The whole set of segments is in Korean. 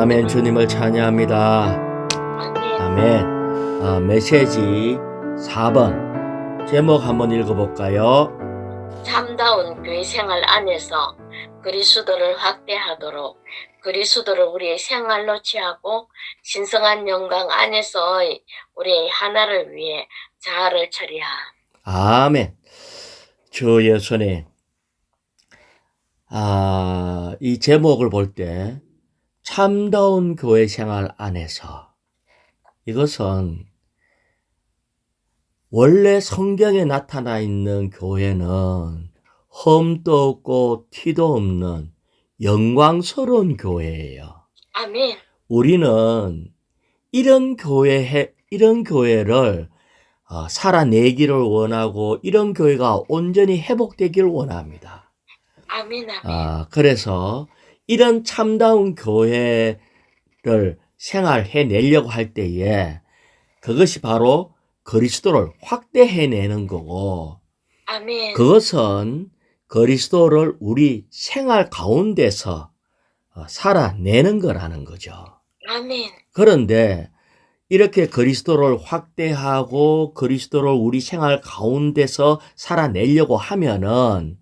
아멘. 주님을 찬양합니다. 아멘. 아멘. 메시지 4번 제목 한번 읽어볼까요? 참다운 교회 생활 안에서 그리스도를 확대하도록 그리스도를 우리의 생활로 취하고 신성한 영광 안에서의 우리의 하나를 위해 자아를 처리함. 아멘. 주 예수님, 이 제목을 볼 때 참다운 교회 생활 안에서, 이것은 원래 성경에 나타나 있는 교회는 흠도 없고 티도 없는 영광스러운 교회예요. 아멘. 우리는 이런 교회를 살아내기를 원하고, 이런 교회가 온전히 회복되기를 원합니다. 아멘. 아멘. 그래서 이런 참다운 교회를 생활해내려고 할 때에 그것이 바로 그리스도를 확대해내는 거고, 아멘. 그것은 그리스도를 우리 생활 가운데서 살아내는 거라는 거죠. 아멘. 그런데 이렇게 그리스도를 확대하고 그리스도를 우리 생활 가운데서 살아내려고 하면은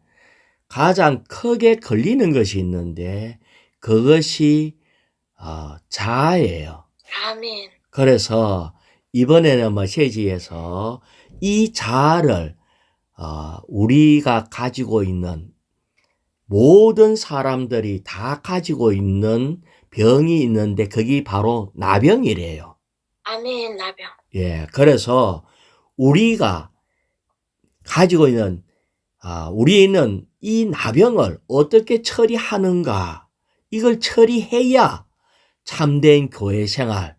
가장 크게 걸리는 것이 있는데, 그것이 자아예요. 아멘. 그래서 이번에는 메시지에서 이 자아를 우리가 가지고 있는, 모든 사람들이 다 가지고 있는 병이 있는데 그게 바로 나병이래요. 아멘. 나병. 예, 그래서 우리가 가지고 있는 우리는 이 나병을 어떻게 처리하는가, 이걸 처리해야 참된 교회 생활,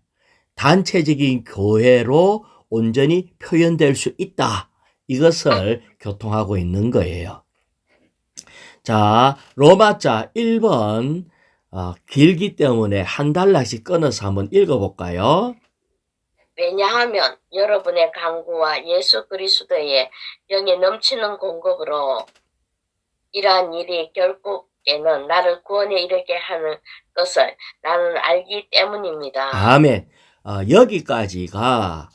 단체적인 교회로 온전히 표현될 수 있다, 이것을 교통하고 있는 거예요. 자, 로마자 1번 길기 때문에 한 달락씩 끊어서 한번 읽어볼까요? 왜냐하면 여러분의 간구와 예수 그리스도의 영이 넘치는 공급으로 이러한 일이 결국에는 나를 구원에 이르게 하는 것을 나는 알기 때문입니다. 아멘. 여기까지가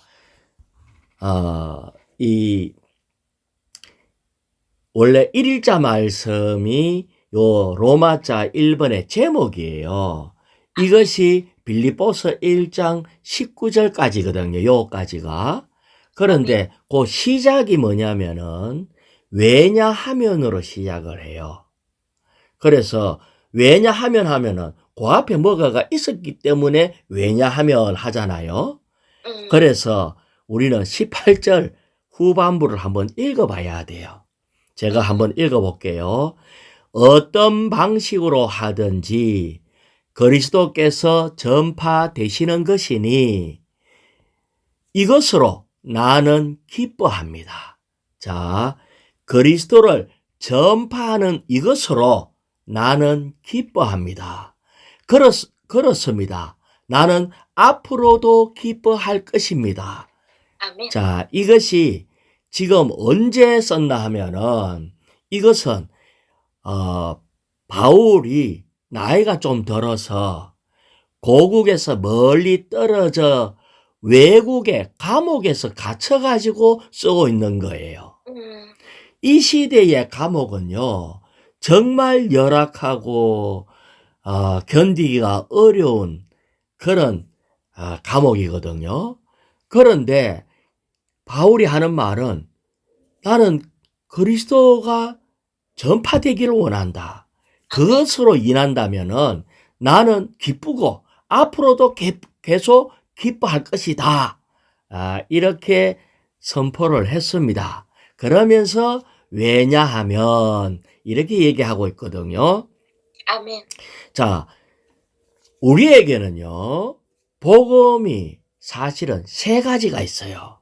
원래 1일자 말씀이 요 로마자 1번의 제목이에요. 이것이 빌립보서 1장 19절까지거든요. 요까지가. 그런데 그 시작이 뭐냐면은 왜냐하면으로 시작을 해요. 그래서 왜냐하면 하면은 그 앞에 뭐가가 있었기 때문에 왜냐하면 하잖아요. 그래서 우리는 18절 후반부를 한번 읽어봐야 돼요. 제가 한번 읽어볼게요. 어떤 방식으로 하든지 그리스도께서 전파되시는 것이니 이것으로 나는 기뻐합니다. 자, 그리스도를 전파하는 이것으로 나는 기뻐합니다. 그렇습니다. 나는 앞으로도 기뻐할 것입니다. 아멘. 자, 이것이 지금 언제 썼나 하면은, 이것은 바울이 나이가 좀 들어서 고국에서 멀리 떨어져 외국의 감옥에서 갇혀가지고 쓰고 있는 거예요. 이 시대의 감옥은요, 정말 열악하고 견디기가 어려운 그런 감옥이거든요. 그런데 바울이 하는 말은, 나는 그리스도가 전파되기를 원한다. 그것으로 인한다면은 나는 기쁘고 앞으로도 계속 기뻐할 것이다. 이렇게 선포를 했습니다. 그러면서 왜냐하면 이렇게 얘기하고 있거든요. 아멘. 자, 우리에게는요, 복음이 사실은 세 가지가 있어요.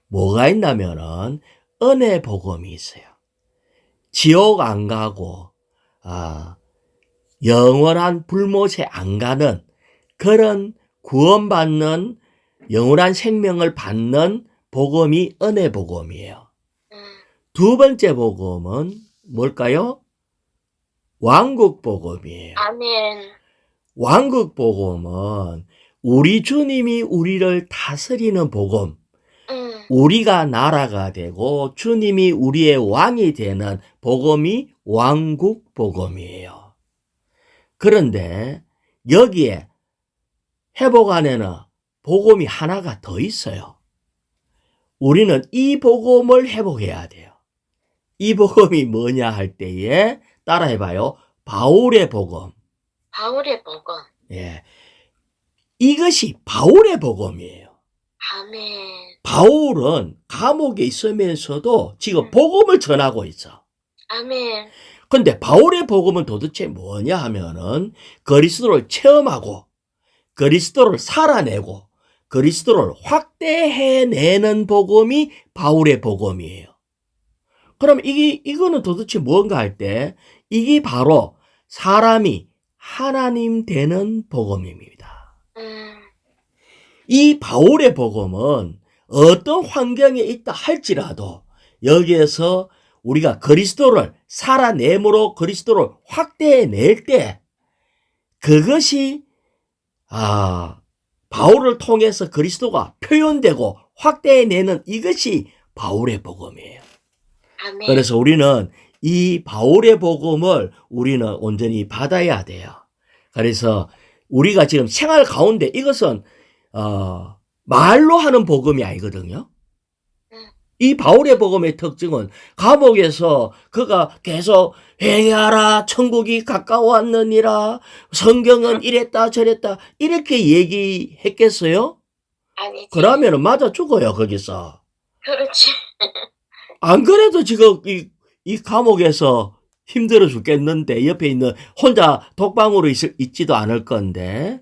뭐가 있냐면은 은혜 복음이 있어요. 지옥 안 가고 영원한 불못에 안 가는 그런 구원받는 영원한 생명을 받는 복음이 은혜 복음이에요. 두 번째 복음은 뭘까요? 왕국 복음이에요. 아멘. 왕국 복음은 우리 주님이 우리를 다스리는 복음, 우리가 나라가 되고 주님이 우리의 왕이 되는 복음이 왕국 복음이에요. 그런데 여기에 회복 안에는 복음이 하나가 더 있어요. 우리는 이 복음을 회복해야 돼요. 이 복음이 뭐냐 할 때에 따라해봐요. 바울의 복음. 바울의 복음. 예, 이것이 바울의 복음이에요. 아멘. 바울은 감옥에 있으면서도 지금 복음을 전하고 있어. 아멘. 근데 바울의 복음은 도대체 뭐냐 하면은 그리스도를 체험하고 그리스도를 살아내고 그리스도를 확대해내는 복음이 바울의 복음이에요. 그럼 이거는 도대체 뭔가 할 때 이게 바로 사람이 하나님 되는 복음입니다. 이 바울의 복음은 어떤 환경에 있다 할지라도 여기에서 우리가 그리스도를 살아내므로 그리스도를 확대해낼 때 그것이 바울을 통해서 그리스도가 표현되고 확대해내는 이것이 바울의 복음이에요. 아멘. 그래서 우리는 이 바울의 복음을 우리는 온전히 받아야 돼요. 그래서 우리가 지금 생활 가운데 이것은 말로 하는 복음이 아니거든요. 이 바울의 복음의 특징은 감옥에서 그가 계속 회개하라 천국이 가까웠느니라 성경은 이랬다 저랬다 이렇게 얘기했겠어요? 아니지. 그러면 맞아 죽어요 거기서. 그렇지. 안 그래도 지금 이 감옥에서 힘들어 죽겠는데 옆에 있는 혼자 독방으로 있지도 않을 건데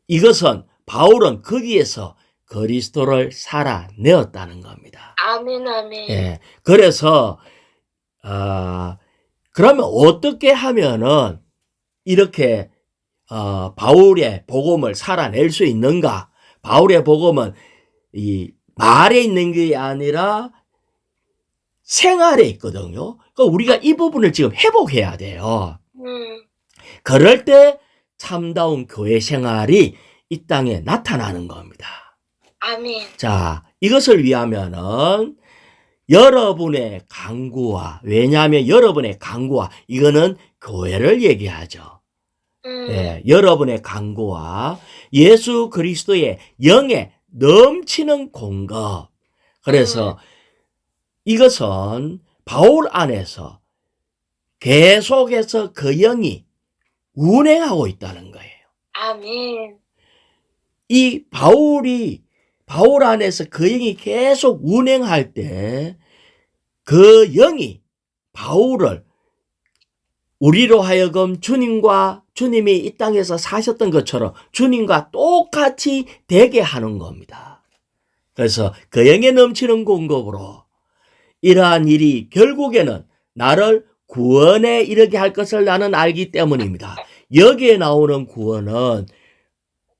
이것은 바울은 거기에서 그리스도를 살아내었다는 겁니다. 아멘, 아멘. 예. 그래서, 그러면 어떻게 하면은 이렇게, 바울의 복음을 살아낼 수 있는가? 바울의 복음은 이 말에 있는 게 아니라 생활에 있거든요. 그러니까 우리가 이 부분을 지금 회복해야 돼요. 그럴 때 참다운 교회 생활이 이 땅에 나타나는 겁니다. 아멘. 자, 이것을 위하면은 여러분의 강구와, 왜냐하면 여러분의 강구와, 이거는 교회를 얘기하죠. 예, 여러분의 강구와 예수 그리스도의 영에 넘치는 공급. 그래서 이것은 바울 안에서 계속해서 그 영이 운행하고 있다는 거예요. 아멘. 이 바울 안에서 그 영이 계속 운행할 때 그 영이 바울을 우리로 하여금 주님이 이 땅에서 사셨던 것처럼 주님과 똑같이 되게 하는 겁니다. 그래서 그 영에 넘치는 공급으로 이러한 일이 결국에는 나를 구원에 이르게 할 것을 나는 알기 때문입니다. 여기에 나오는 구원은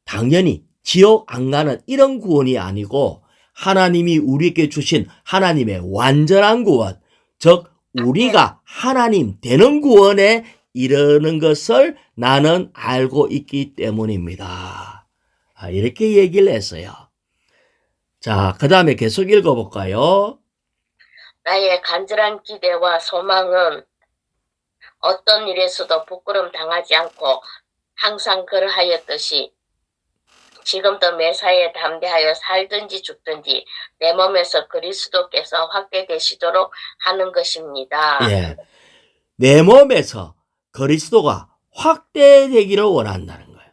당연히 지옥 안 가는 이런 구원이 아니고 하나님이 우리에게 주신 하나님의 완전한 구원, 즉 우리가 하나님 되는 구원에 이르는 것을 나는 알고 있기 때문입니다. 이렇게 얘기를 했어요. 자, 그 다음에 계속 읽어볼까요? 나의 간절한 기대와 소망은 어떤 일에서도 부끄럼 당하지 않고 항상 그러하였듯이 지금도 매사에 담대하여 살든지 죽든지 내 몸에서 그리스도께서 확대되시도록 하는 것입니다. 예, 내 몸에서 그리스도가 확대되기를 원한다는 거예요.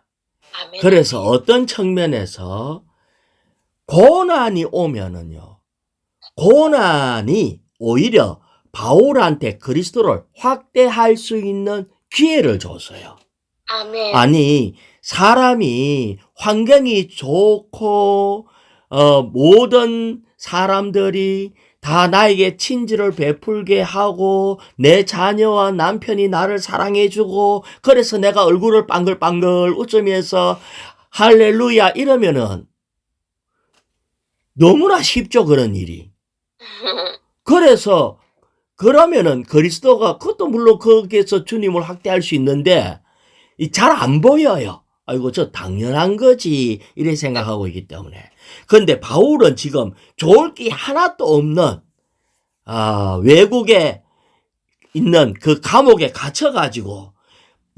아멘. 그래서 어떤 측면에서 고난이 오면은요, 고난이 오히려 바울한테 그리스도를 확대할 수 있는 기회를 줬어요. 아멘. 아니, 사람이 환경이 좋고 모든 사람들이 다 나에게 친절을 베풀게 하고 내 자녀와 남편이 나를 사랑해주고 그래서 내가 얼굴을 빵글빵글 웃으면서 할렐루야 이러면은 너무나 쉽죠, 그런 일이. 그래서 그러면은 그리스도가 그것도 물론 거기에서 주님을 확대할 수 있는데 잘 안 보여요. 아이고, 저 당연한 거지. 이렇게 생각하고 있기 때문에. 그런데 바울은 지금 좋을 게 하나도 없는, 외국에 있는 그 감옥에 갇혀가지고,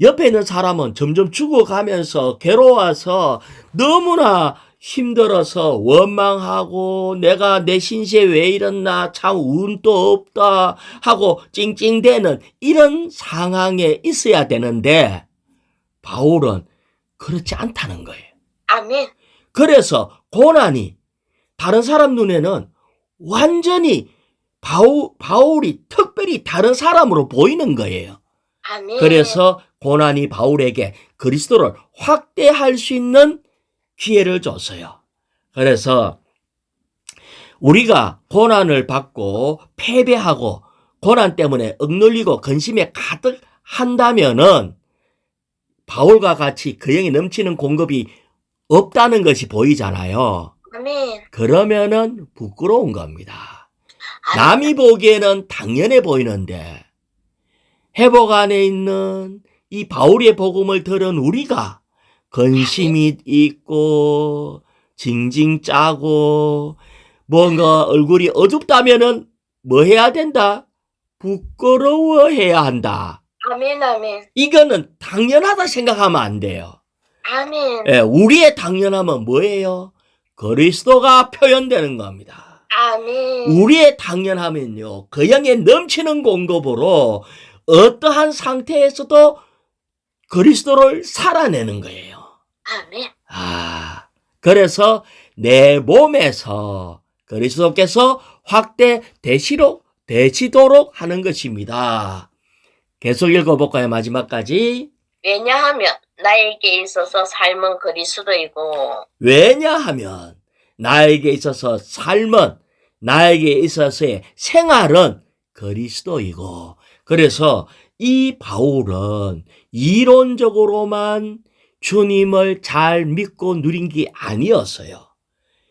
옆에 있는 사람은 점점 죽어가면서 괴로워서 너무나 힘들어서 원망하고 내가 내 신세 왜 이랬나 참 운도 없다 하고 찡찡대는 이런 상황에 있어야 되는데 바울은 그렇지 않다는 거예요. 아멘. 그래서 고난이 다른 사람 눈에는 완전히 바울이 특별히 다른 사람으로 보이는 거예요. 아멘. 그래서 고난이 바울에게 그리스도를 확대할 수 있는 기회를 줬어요. 그래서 우리가 고난을 받고 패배하고 고난 때문에 억눌리고 근심에 가득한다면은 바울과 같이 그 영이 넘치는 공급이 없다는 것이 보이잖아요. 아멘. 그러면은 부끄러운 겁니다. 아멘. 남이 보기에는 당연해 보이는데 회복 안에 있는 이 바울의 복음을 들은 우리가 근심이 있고 징징 짜고 뭔가 얼굴이 어둡다면은 뭐 해야 된다? 부끄러워해야 한다. 아멘. 아멘. 이거는 당연하다 생각하면 안 돼요. 아멘. 예, 우리의 당연함은 뭐예요? 그리스도가 표현되는 겁니다. 아멘. 우리의 당연함은요, 그 영에 넘치는 공급으로 어떠한 상태에서도 그리스도를 살아내는 거예요. 아멘. 그래서 내 몸에서 그리스도께서 확대되시도록 하는 것입니다. 계속 읽어볼까요? 마지막까지. 왜냐하면 나에게 있어서 삶은 그리스도이고 왜냐하면 나에게 있어서 삶은 나에게 있어서의 생활은 그리스도이고 그래서 이 바울은 이론적으로만 주님을 잘 믿고 누린 게 아니었어요.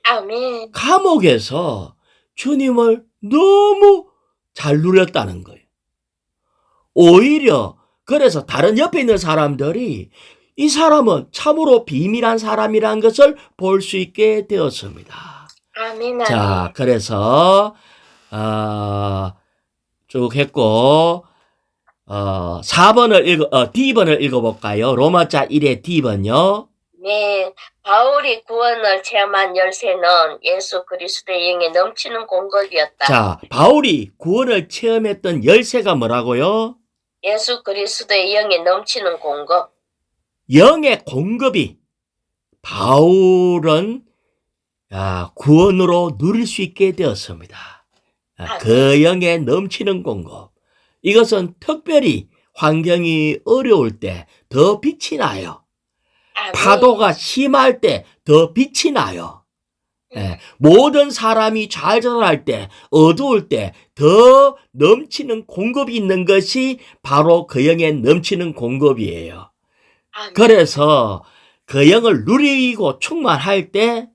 아멘. 감옥에서 주님을 너무 잘 누렸다는 거예요. 오히려 그래서 다른 옆에 있는 사람들이 이 사람은 참으로 비밀한 사람이라는 것을 볼 수 있게 되었습니다. 아멘. 자, 그래서 쭉 했고 4번을 D번을 읽어볼까요? 로마자 1의 D번요. 네, 바울이 구원을 체험한 열쇠는 예수 그리스도의 영에 넘치는 공급이었다. 자, 바울이 구원을 체험했던 열쇠가 뭐라고요? 예수 그리스도의 영에 넘치는 공급. 영의 공급이 바울은 구원으로 누릴 수 있게 되었습니다. 그 영에 넘치는 공급. 이것은 특별히 환경이 어려울 때 더 빛이 나요. 아멘. 파도가 심할 때 더 빛이 나요. 모든 사람이 잘 자랄 때, 어두울 때 더 넘치는 공급이 있는 것이 바로 그 영에 넘치는 공급이에요. 아멘. 그래서 그 영을 누리고 충만할 때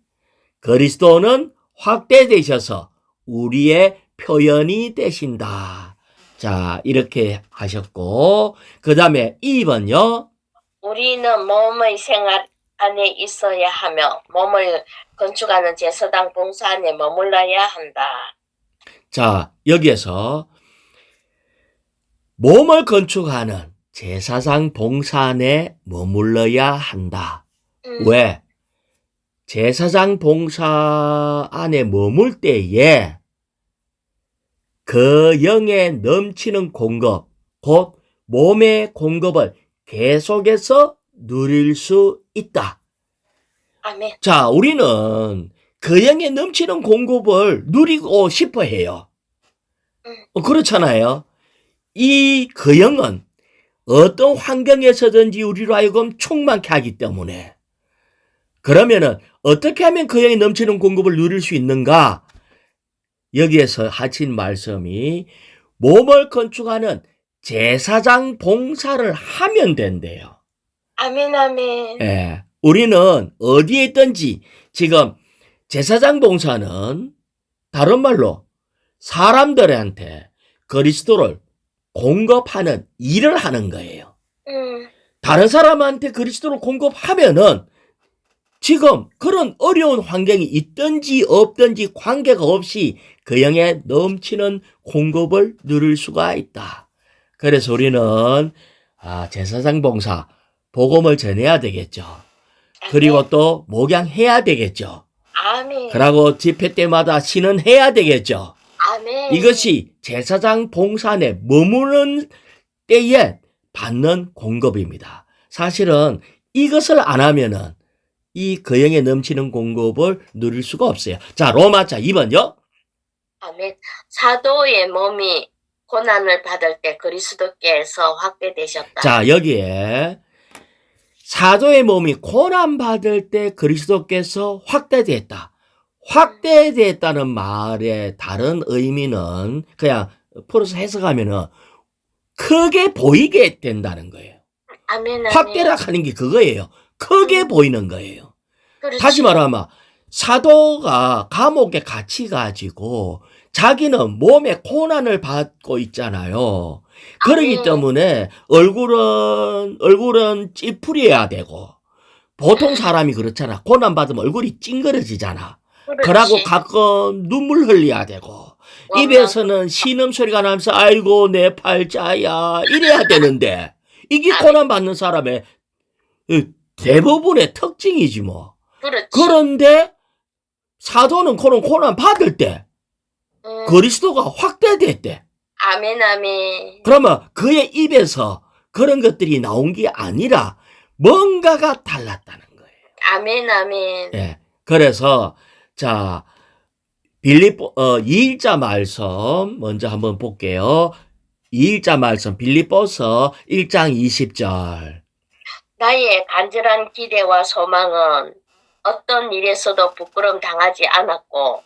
그리스도는 확대되셔서 우리의 표현이 되신다. 자, 이렇게 하셨고 그 다음에 2번요. 우리는 몸의 생활 안에 있어야 하며 몸을 건축하는 제사장 봉사 안에 머물러야 한다. 자, 여기에서 몸을 건축하는 제사장 봉사 안에 머물러야 한다. 왜? 제사장 봉사 안에 머물 때에 그 영에 넘치는 공급, 곧 몸의 공급을 계속해서 누릴 수 있다. 아멘. 자, 우리는 그 영에 넘치는 공급을 누리고 싶어 해요. 그렇잖아요. 이 그 영은 어떤 환경에서든지 우리로 하여금 충만케 하기 때문에 그러면은 어떻게 하면 그 영에 넘치는 공급을 누릴 수 있는가? 여기에서 하신 말씀이 몸을 건축하는 제사장 봉사를 하면 된대요. 아멘. 아멘. 예, 우리는 어디에 있든지 지금 제사장 봉사는 다른 말로 사람들한테 그리스도를 공급하는 일을 하는 거예요. 다른 사람한테 그리스도를 공급하면은 지금 그런 어려운 환경이 있든지 없든지 관계가 없이 그 영에 넘치는 공급을 누릴 수가 있다. 그래서 우리는 제사장 봉사, 복음을 전해야 되겠죠. 그리고 또 목양해야 되겠죠. 아멘. 그리고 집회 때마다 신은해야 되겠죠. 아멘. 이것이 제사장 봉사 안에 머무는 때에 받는 공급입니다. 사실은 이것을 안 하면은 이 거영에 넘치는 공급을 누릴 수가 없어요. 자, 로마자 2번요. 아멘. 사도의 몸이 고난을 받을 때 그리스도께서 확대되셨다. 자, 여기에 사도의 몸이 고난받을 때 그리스도께서 확대됐다. 확대됐다는 말의 다른 의미는 그냥 풀어서 해석하면은 크게 보이게 된다는 거예요. 아멘. 확대라 하는 게 그거예요. 크게 보이는 거예요. 그렇지. 다시 말하면 사도가 감옥에 갇히 가지고 자기는 몸에 고난을 받고 있잖아요. 그렇기 때문에 얼굴은 찌푸려야 되고 보통 사람이 그렇잖아. 고난 받으면 얼굴이 찡그러지잖아. 그러고 가끔 눈물 흘려야 되고 입에서는 신음소리가 나면서 아이고 내 팔자야 이래야 되는데 이게 고난 받는 사람의 대부분의 특징이지 뭐. 그렇지. 그런데 사도는 그런 고난 받을 때 그리스도가 확대됐대. 아멘. 아멘. 그러면 그의 입에서 그런 것들이 나온 게 아니라 뭔가가 달랐다는 거예요. 아멘. 아멘. 예. 그래서 자 빌립보 2일자 말씀 먼저 한번 볼게요. 2일자 말씀 빌립보서 1장 20절. 나의 간절한 기대와 소망은 어떤 일에서도 부끄럼 당하지 않았고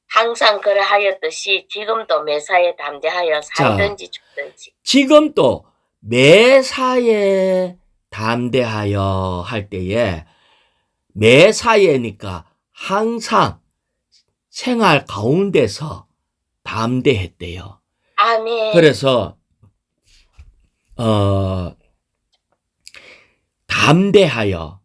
항상 그러하였듯이 지금도 매사에 담대하여 살든지 죽든지. 지금도 매사에 담대하여 할 때에 매사에니까 항상 생활 가운데서 담대했대요. 아멘. 그래서 담대하여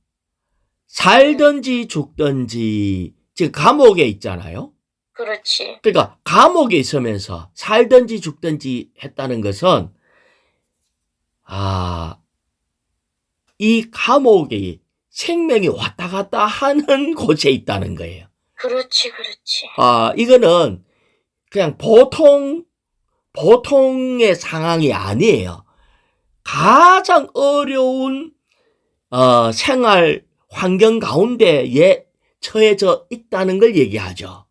살든지 죽든지 지금 감옥에 있잖아요. 그렇지. 그러니까 감옥에 있으면서 살든지 죽든지 했다는 것은 이 감옥이 생명이 왔다 갔다 하는 곳에 있다는 거예요. 그렇지. 그렇지. 이거는 그냥 보통의 상황이 아니에요. 가장 어려운 생활 환경 가운데에 처해져 있다는 걸 얘기하죠.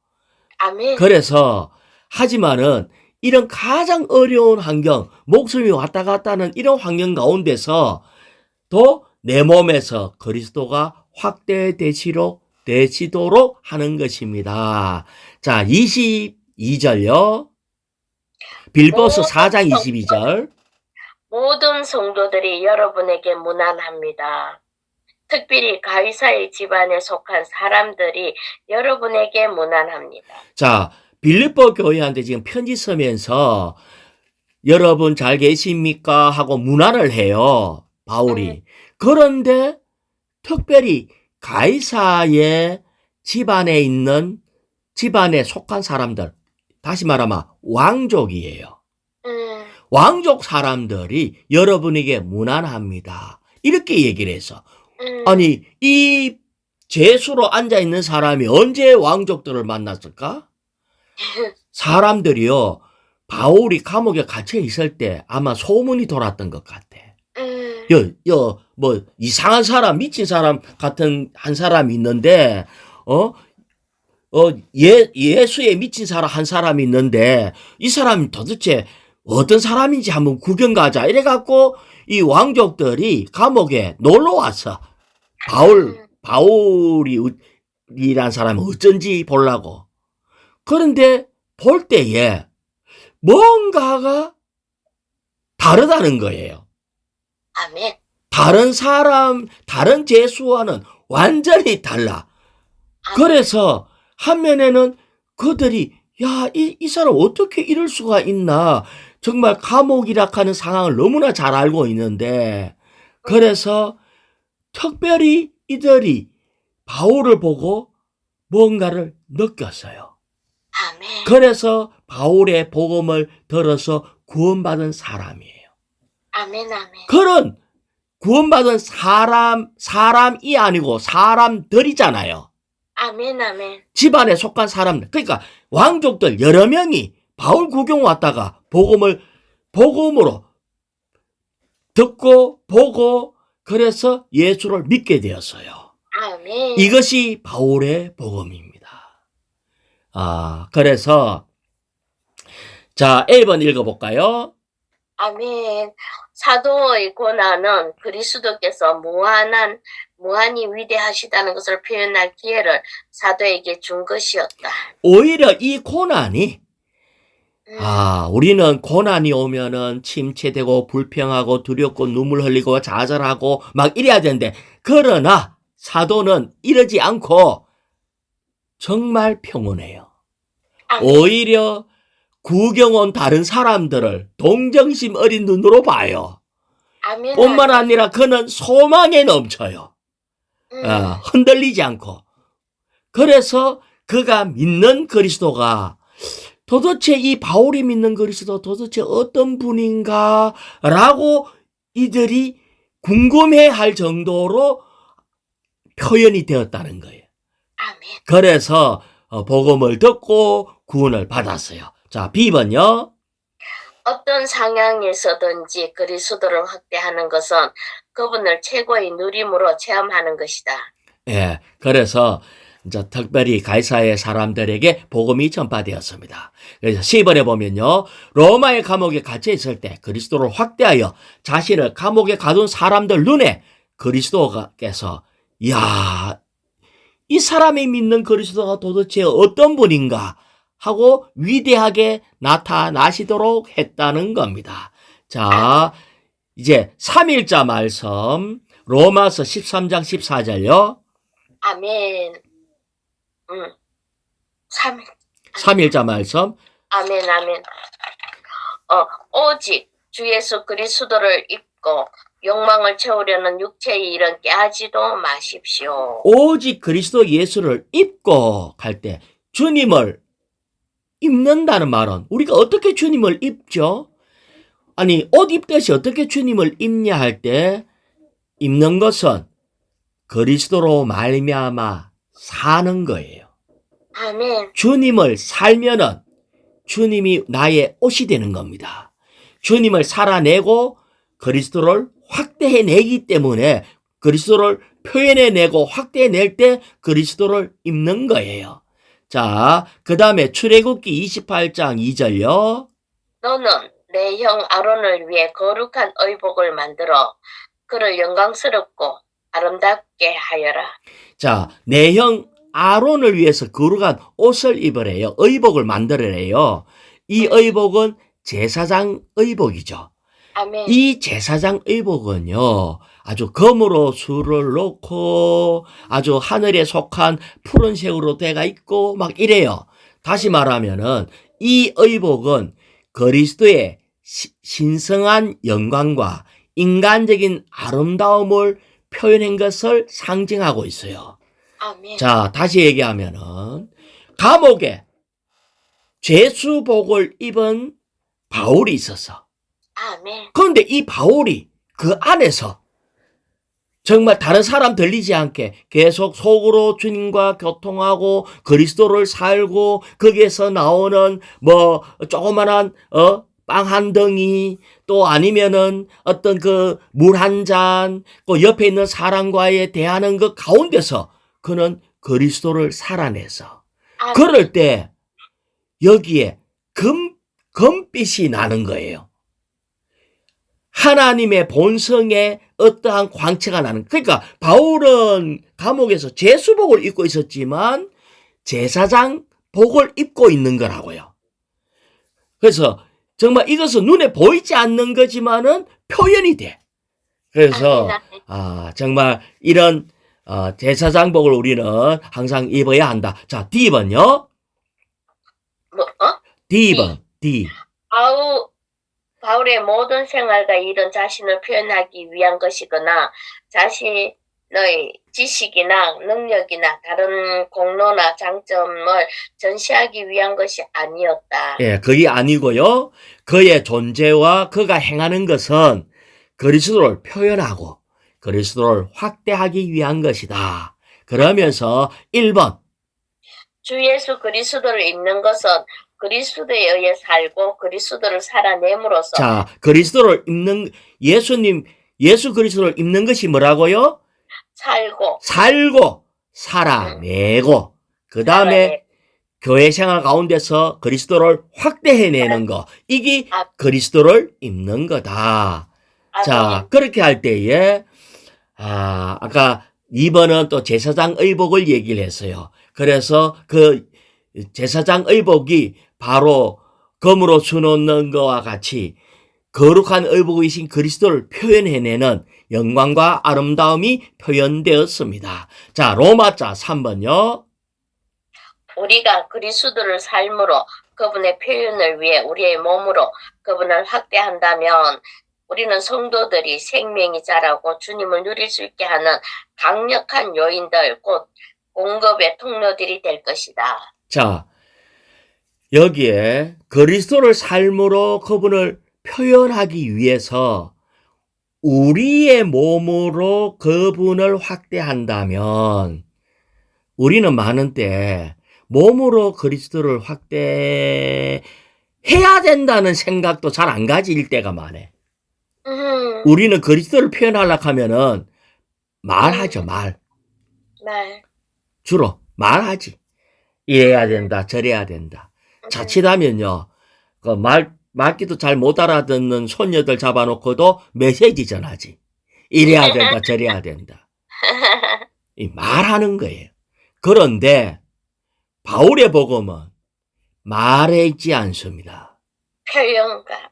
아멘. 그래서 하지만은 이런 가장 어려운 환경, 목숨이 왔다 갔다 하는 이런 환경 가운데서 또 내 몸에서 그리스도가 확대되시도록 하는 것입니다. 자, 22절요. 빌립보서 4장 22절. 모든 성도들이 여러분에게 문안합니다. 특별히 가이사의 집안에 속한 사람들이 여러분에게 문안합니다. 자, 빌립보 교회한테 지금 편지 쓰면서 여러분 잘 계십니까? 하고 문안을 해요. 바울이. 그런데 특별히 가이사의 집안에 속한 사람들, 다시 말하면 왕족이에요. 왕족 사람들이 여러분에게 문안합니다. 이렇게 얘기를 해서 아니 이 제수로 앉아있는 사람이 언제 왕족들을 만났을까? 사람들이요 바울이 감옥에 갇혀 있을 때 아마 소문이 돌았던 것 같아. 뭐 이상한 사람 미친 사람 같은 한 사람이 있는데 예수에 미친 사람 한 사람이 있는데 이 사람이 도대체 어떤 사람인지 한번 구경 가자 이래갖고 이 왕족들이 감옥에 놀러 왔어. 바울이란 사람은 어쩐지 보려고. 그런데 볼 때에 뭔가가 다르다는 거예요. 아멘. 다른 제수와는 완전히 달라. 그래서 한 면에는 그들이 이 사람 어떻게 이럴 수가 있나. 정말 감옥이라 하는 상황을 너무나 잘 알고 있는데 그래서 특별히 이들이 바울을 보고 뭔가를 느꼈어요. 아멘. 그래서 바울의 복음을 들어서 구원받은 사람이에요. 아멘. 아멘. 그런 구원받은 사람이 아니고 사람들이잖아요. 아멘. 아멘. 집안에 속한 사람들. 그러니까 왕족들 여러 명이 바울 구경 왔다가 복음으로 듣고 보고 그래서 예수를 믿게 되었어요. 아멘. 이것이 바울의 복음입니다. 그래서 자, 1번 읽어볼까요? 아멘. 사도의 고난은 그리스도께서 무한히 위대하시다는 것을 표현할 기회를 사도에게 준 것이었다. 오히려 이 고난이 음, 우리는 고난이 오면은 침체되고 불평하고 두렵고 눈물 흘리고 좌절하고 막 이래야 되는데 그러나 사도는 이러지 않고 정말 평온해요. 아멘. 오히려 구경 온 다른 사람들을 동정심 어린 눈으로 봐요. 아멘. 뿐만 아니라 그는 소망에 넘쳐요. 음, 흔들리지 않고. 그래서 그가 믿는 그리스도가 도대체 이 바울이 믿는 그리스도 도대체 어떤 분인가 라고 이들이 궁금해할 정도로 표현이 되었다는 거예요. 아멘. 그래서 복음을 듣고 구원을 받았어요. 자, B번요. 어떤 상황에서든지 그리스도를 확대하는 것은 그분을 최고의 누림으로 체험하는 것이다. 예, 그래서 이제 특별히 가이사의 사람들에게 복음이 전파되었습니다. 그래서 10월에 보면요. 로마의 감옥에 갇혀 있을 때 그리스도를 확대하여 자신을 감옥에 가둔 사람들 눈에 그리스도께서 이야, 이 사람이 믿는 그리스도가 도대체 어떤 분인가 하고 위대하게 나타나시도록 했다는 겁니다. 자, 이제 3일자 말씀 로마서 13장 14절요. 아멘. 3일자 말씀. 아멘. 아멘. 오직 주 예수 그리스도를 입고 욕망을 채우려는 육체의 일은 깨하지도 마십시오. 오직 그리스도 예수를 입고 갈 때 주님을 입는다는 말은 우리가 어떻게 주님을 입죠? 아니 옷 입듯이 어떻게 주님을 입냐 할 때 입는 것은 그리스도로 말미암아 사는 거예요. 아멘. 주님을 살면은 주님이 나의 옷이 되는 겁니다. 주님을 살아내고 그리스도를 확대해내기 때문에 그리스도를 표현해내고 확대해낼 때 그리스도를 입는 거예요. 자, 그 다음에 출애굽기 28장 2절요. 너는 내 형 아론을 위해 거룩한 의복을 만들어 그를 영광스럽고 아름답게 하여라. 자, 내 형 아론을 위해서 거룩한 옷을 입으래요. 의복을 만들으래요. 이 의복은 제사장 의복이죠. 아멘. 이 제사장 의복은요, 아주 검으로 술을 놓고 아주 하늘에 속한 푸른색으로 돼가 있고 막 이래요. 다시 말하면은 이 의복은 그리스도의 신성한 영광과 인간적인 아름다움을 표현한 것을 상징하고 있어요. 아멘. 자, 다시 얘기하면은 감옥에 죄수복을 입은 바울이 있었어. 아멘. 그런데 이 바울이 그 안에서 정말 다른 사람 들리지 않게 계속 속으로 주님과 교통하고 그리스도를 살고 거기에서 나오는 뭐 조그만한 빵 한 덩이 또 아니면은 어떤 그 물 한 잔, 그 옆에 있는 사람과의 대하는 그 가운데서 그는 그리스도를 살아내서 아멘. 그럴 때 여기에 금빛이 나는 거예요. 하나님의 본성에 어떠한 광채가 나는. 그러니까 바울은 감옥에서 제수복을 입고 있었지만 제사장 복을 입고 있는 거라고요. 그래서 정말 이것은 눈에 보이지 않는 거지만은 표현이 돼. 그래서 정말 이런 제사장복을 우리는 항상 입어야 한다. 자, D번요. 뭐, D번. D. 바울의 모든 생활과 일은 자신을 표현하기 위한 것이거나 자신의 지식이나 능력이나 다른 공로나 장점을 전시하기 위한 것이 아니었다. 예, 그게 아니고요. 그의 존재와 그가 행하는 것은 그리스도를 표현하고 그리스도를 확대하기 위한 것이다. 그러면서 1번. 주 예수 그리스도를 입는 것은 그리스도에 의해 살고 그리스도를 살아냄으로써 자, 그리스도를 입는 예수 그리스도를 입는 것이 뭐라고요? 살고 살아내고 그 다음에 교회 생활 가운데서 그리스도를 확대해내는 거. 이게 그리스도를 입는 거다. 자, 그렇게 할 때에 아까 2번은 또 제사장 의복을 얘기를 했어요. 그래서 그 제사장 의복이 바로 검으로 수놓는 것과 같이 거룩한 의복이신 그리스도를 표현해내는 영광과 아름다움이 표현되었습니다. 자, 로마자 3번요. 우리가 그리스도를 삶으로 그분의 표현을 위해 우리의 몸으로 그분을 확대한다면 우리는 성도들이 생명이 자라고 주님을 누릴 수 있게 하는 강력한 요인들, 곧 공급의 통로들이 될 것이다. 자, 여기에 그리스도를 삶으로 그분을 표현하기 위해서 우리의 몸으로 그분을 확대한다면 우리는 많은 때 몸으로 그리스도를 확대해야 된다는 생각도 잘 안 가질 때가 많아. 우리는 그리스도를 표현하려고 하면은 말하죠, 말. 주로 말하지. 이래야 된다, 저래야 된다. 자칫하면요, 그 말귀도 잘 못 알아듣는 손녀들 잡아놓고도 메시지 전하지. 이래야 된다, 저래야 된다. 이 말하는 거예요. 그런데 바울의 복음은 말에 있지 않습니다. 표현과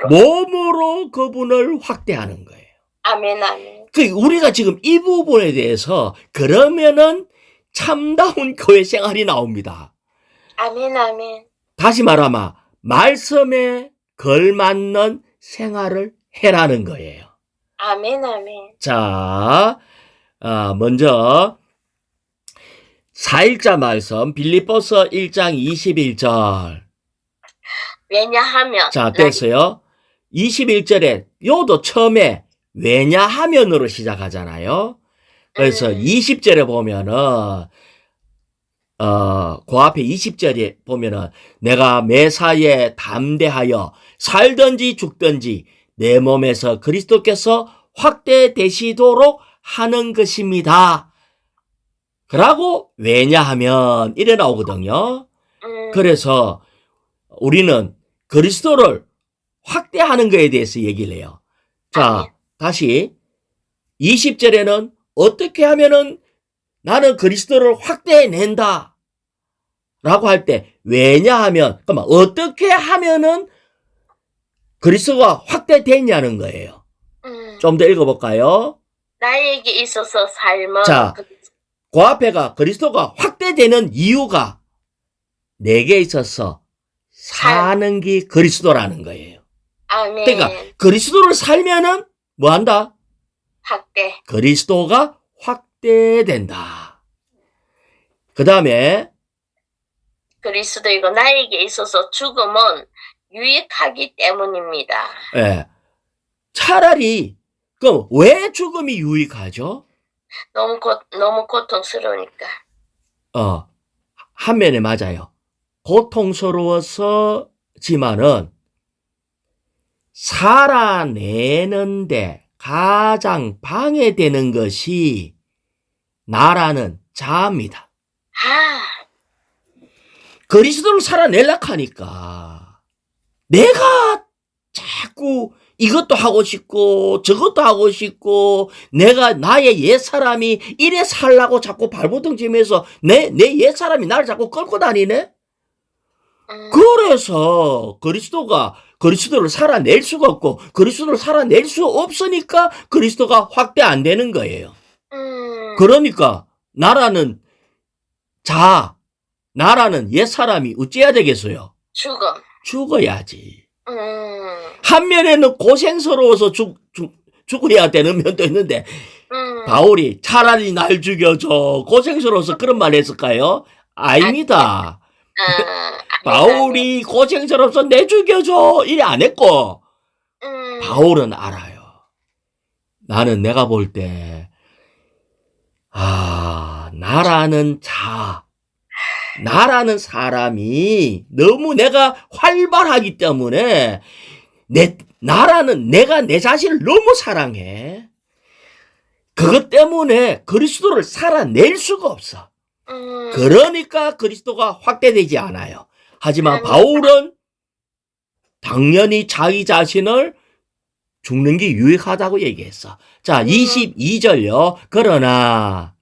몸으로 그분을 확대하는 거예요. 아멘, 아멘. 우리가 지금 이 부분에 대해서 그러면은 참다운 교회 생활이 나옵니다. 아멘, 아멘. 다시 말하면 말씀에 걸맞는 생활을 해라는 거예요. 아멘, 아멘. 자, 먼저 4일자 말씀 빌립보서 1장 21절. 왜냐하면 자, 됐어요. 21절에 요도 처음에 왜냐하면으로 시작하잖아요. 그래서 20절에 보면은 그 앞에 20절에 보면은 내가 매사에 담대하여 살든지 죽든지 내 몸에서 그리스도께서 확대되시도록 하는 것입니다. 그러고 왜냐하면 이래 나오거든요. 그래서 우리는 그리스도를 확대하는 것에 대해서 얘기를 해요. 자, 다시 20절에는 어떻게 하면은 나는 그리스도를 확대해낸다 라고 할 때 왜냐하면 그러면 어떻게 하면은 그리스도가 확대됐냐는 거예요. 좀 더 읽어볼까요? 나에게 있어서 삶은 자, 그 앞에가 그리스도가 확대되는 이유가 내게 있어서 사는 게 그리스도라는 거예요. 아멘. 그러니까 그리스도를 살면은 뭐 한다? 확대. 그리스도가 확대된다. 그 다음에 그리스도이고 나에게 있어서 죽음은 유익하기 때문입니다. 예. 차라리 그럼 왜 죽음이 유익하죠? 너무 고통스러우니까. 한 면에 맞아요. 고통스러워서지만은 살아내는데 가장 방해되는 것이 나라는 자아입니다. 그리스도를 살아내려고 하니까 내가 자꾸 이것도 하고 싶고 저것도 하고 싶고 내가 나의 옛사람이 이래 살라고 자꾸 발버둥 치면서 내 옛사람이 나를 자꾸 끌고 다니네? 그래서 그리스도를 살아낼 수가 없고 그리스도를 살아낼 수 없으니까 그리스도가 확대 안 되는 거예요. 그러니까 나라는 옛사람이 어찌해야 되겠어요? 죽어야지. 한 면에는 고생스러워서 죽어야 되는 면도 있는데 바울이 차라리 날 죽여줘 고생스러워서 그런 말 했을까요? 아닙니다. 바울이 고생스러워서 내 죽여줘 이래 안 했고 바울은 알아요. 나는 내가 볼 때 나라는 사람이 너무 내가 활발하기 때문에 내가 내 자신을 너무 사랑해. 그것 때문에 그리스도를 살아낼 수가 없어. 그러니까 그리스도가 확대되지 않아요. 하지만 바울은 당연히 자기 자신을 죽는 게 유익하다고 얘기했어. 자, 22절요. 그러나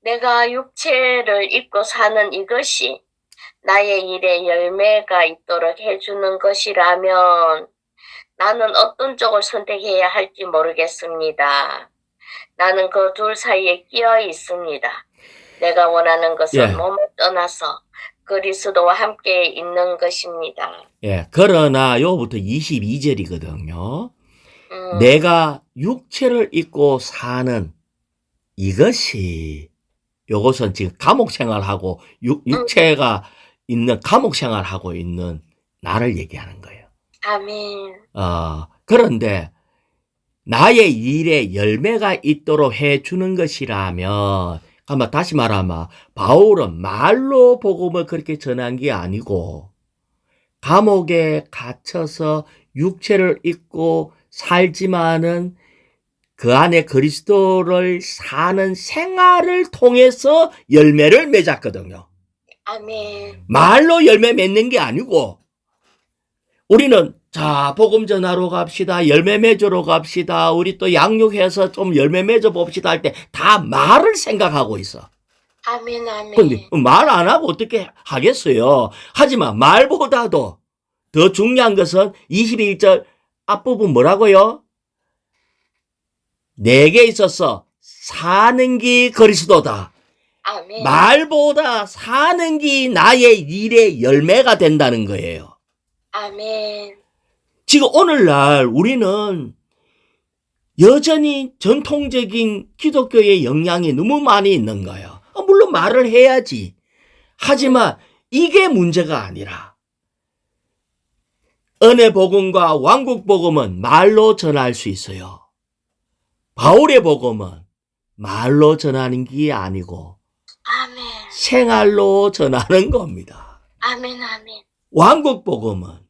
내가 육체를 입고 사는 이것이 나의 일에 열매가 있도록 해주는 것이라면 나는 어떤 쪽을 선택해야 할지 모르겠습니다. 나는 그 둘 사이에 끼어 있습니다. 내가 원하는 것은 몸을 떠나서 그리스도와 함께 있는 것입니다. 예, 그러나 요부터 22절이거든요. 내가 육체를 입고 사는 이것이 요것은 지금 감옥 생활하고 육체가 있는 감옥 생활하고 있는 나를 얘기하는 거예요. 아멘. 그런데 나의 일에 열매가 있도록 해주는 것이라면 아마 다시 말하면 바울은 말로 복음을 그렇게 전한 게 아니고 감옥에 갇혀서 육체를 입고 살지만은 그 안에 그리스도를 사는 생활을 통해서 열매를 맺었거든요. 아멘. 말로 열매 맺는 게 아니고 우리는 자 복음 전하러 갑시다. 열매 맺으러 갑시다. 우리 또 양육해서 좀 열매 맺어 봅시다 할 때 다 말을 생각하고 있어. 아멘, 아멘. 근데 말 안 하고 어떻게 하겠어요. 하지만 말보다도 더 중요한 것은 21절 앞부분 뭐라고요? 내게 있어서 사는 게 그리스도다. 아멘. 말보다 사는 게 나의 일의 열매가 된다는 거예요. 아멘. 지금 오늘날 우리는 여전히 전통적인 기독교의 영향이 너무 많이 있는 거예요. 물론 말을 해야지. 하지만 이게 문제가 아니라 은혜 복음과 왕국 복음은 말로 전할 수 있어요. 바울의 복음은 말로 전하는 게 아니고 아멘. 생활로 전하는 겁니다. 아멘, 아멘. 왕국 복음은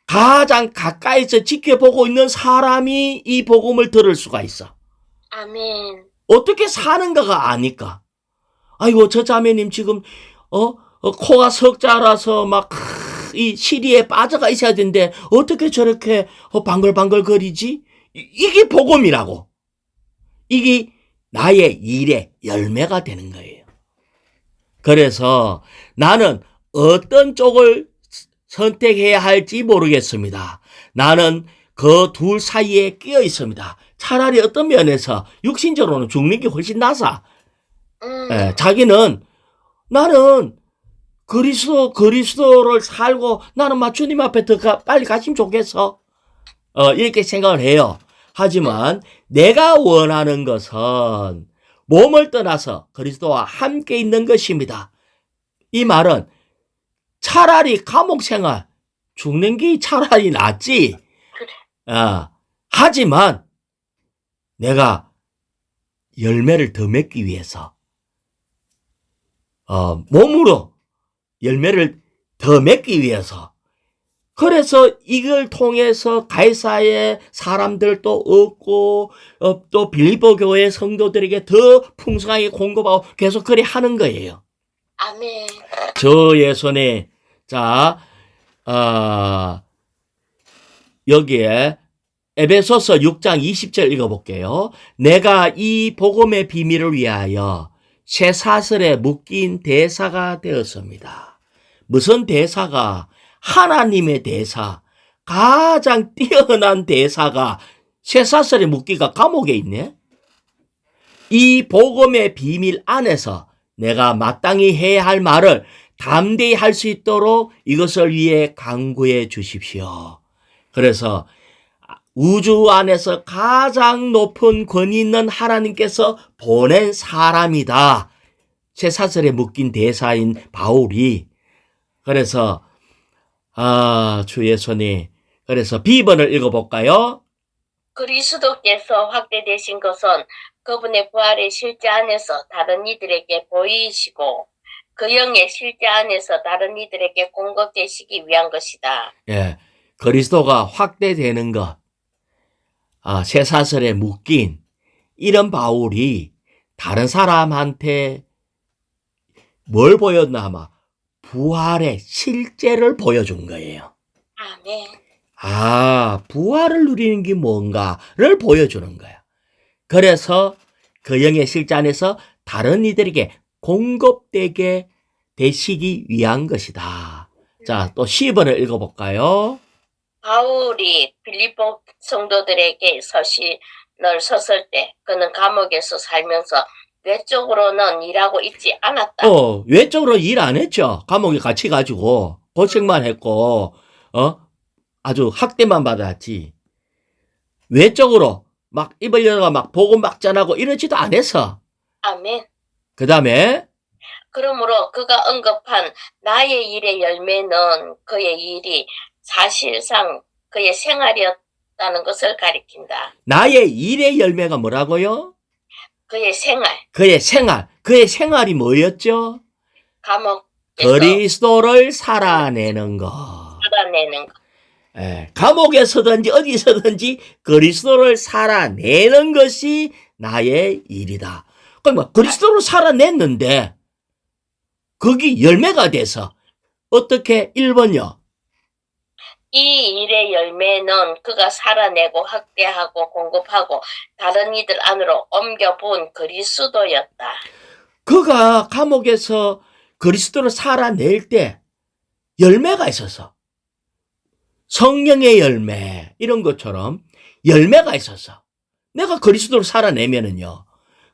가장 가까이서 지켜보고 있는 사람이 이 복음을 들을 수가 있어. 아멘. 어떻게 사는가가 아니까. 아이고 저 자매님 지금 코가 석자라서 막 이 시리에 빠져가 있어야 되는데 어떻게 저렇게 방글방글 거리지? 이게 복음이라고. 이게 나의 일의 열매가 되는 거예요. 그래서 나는 어떤 쪽을 선택해야 할지 모르겠습니다. 나는 그 둘 사이에 끼어 있습니다. 차라리 어떤 면에서 육신적으로는 죽는 게 훨씬 낫아. 자기는 나는 그리스도를 살고 나는 막 주님 앞에 더 빨리 갔으면 좋겠어. 이렇게 생각을 해요. 하지만 내가 원하는 것은 몸을 떠나서 그리스도와 함께 있는 것입니다. 이 말은 차라리 감옥 생활 죽는 게 차라리 낫지. 하지만 내가 열매를 더 맺기 위해서 몸으로 열매를 더 맺기 위해서 그래서 이걸 통해서 가이사의 사람들도 얻고 또 빌립보 교회 성도들에게 더 풍성하게 공급하고 계속 그리 하는 거예요. 아멘. 저의 손에 자 여기에 에베소서 6장 20절 읽어볼게요. 내가 이 복음의 비밀을 위하여 쇠사슬에 묶인 대사가 되었습니다. 무슨 대사가? 하나님의 대사, 가장 뛰어난 대사가 쇠사슬에 묶기가 감옥에 있네. 이 복음의 비밀 안에서 내가 마땅히 해야 할 말을 담대히 할 수 있도록 이것을 위해 간구해 주십시오. 그래서 우주 안에서 가장 높은 권위 있는 하나님께서 보낸 사람이다. 쇠사슬에 묶인 대사인 바울이. 그래서 주 예수님, 그래서 B번을 읽어볼까요? 그리스도께서 확대되신 것은 그분의 부활의 실제 안에서 다른 이들에게 보이시고 그 영의 실제 안에서 다른 이들에게 공급되시기 위한 것이다. 예, 그리스도가 확대되는 것, 쇠사슬에 묶인 이런 바울이 다른 사람한테 뭘 보였나 아마 부활의 실제를 보여준 거예요. 아멘. 부활을 누리는 게 뭔가를 보여주는 거야. 그래서 그 영의 실제 안에서 다른 이들에게 공급되게 되시기 위한 것이다. 자, 또 10번을 읽어볼까요? 바울이 빌립보 성도들에게 서신을 썼을 때 그는 감옥에서 살면서 외적으로는 일하고 있지 않았다. 외적으로 일 안 했죠. 감옥에 갇혀 가지고 고생만 했고, 아주 학대만 받았지. 외적으로 막 입을 열어가 막 복음 막 전하고 이러지도 않았어. 아멘. 그 다음에 그러므로 그가 언급한 나의 일의 열매는 그의 일이 사실상 그의 생활이었다는 것을 가리킨다. 나의 일의 열매가 뭐라고요? 그의 생활. 그의 생활. 그의 생활이 뭐였죠? 감옥에서 그리스도를 살아내는 것. 살아내는 것. 감옥에서든지 어디서든지 그리스도를 살아내는 것이 나의 일이다. 그러니까 그리스도를 살아냈는데 거기 열매가 돼서 어떻게 1번요? 이 일의 열매는 그가 살아내고 확대하고 공급하고 다른 이들 안으로 옮겨본 그리스도였다. 그가 감옥에서 그리스도를 살아낼 때 열매가 있어서 성령의 열매 이런 것처럼 열매가 있어서 내가 그리스도를 살아내면은요.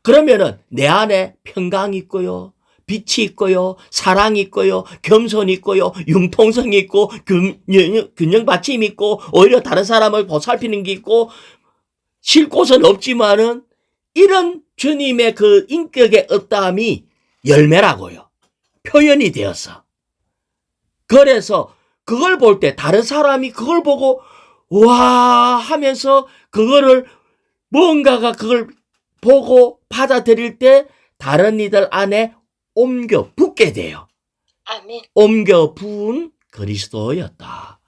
그러면은 내 안에 평강이 있고요. 빛이 있고요. 사랑이 있고요. 겸손이 있고요. 융통성이 있고 균형 받침이 있고 오히려 다른 사람을 보살피는 게 있고 쉴 곳은 없지만은 이런 주님의 그 인격의 어떠함이 열매라고요. 표현이 되어서. 그래서 그걸 볼 때 다른 사람이 그걸 보고 와 하면서 그거를 뭔가가 그걸 보고 받아들일 때 다른 이들 안에 옮겨 붙게 돼요. 아멘. 옮겨 부은 그리스도였다.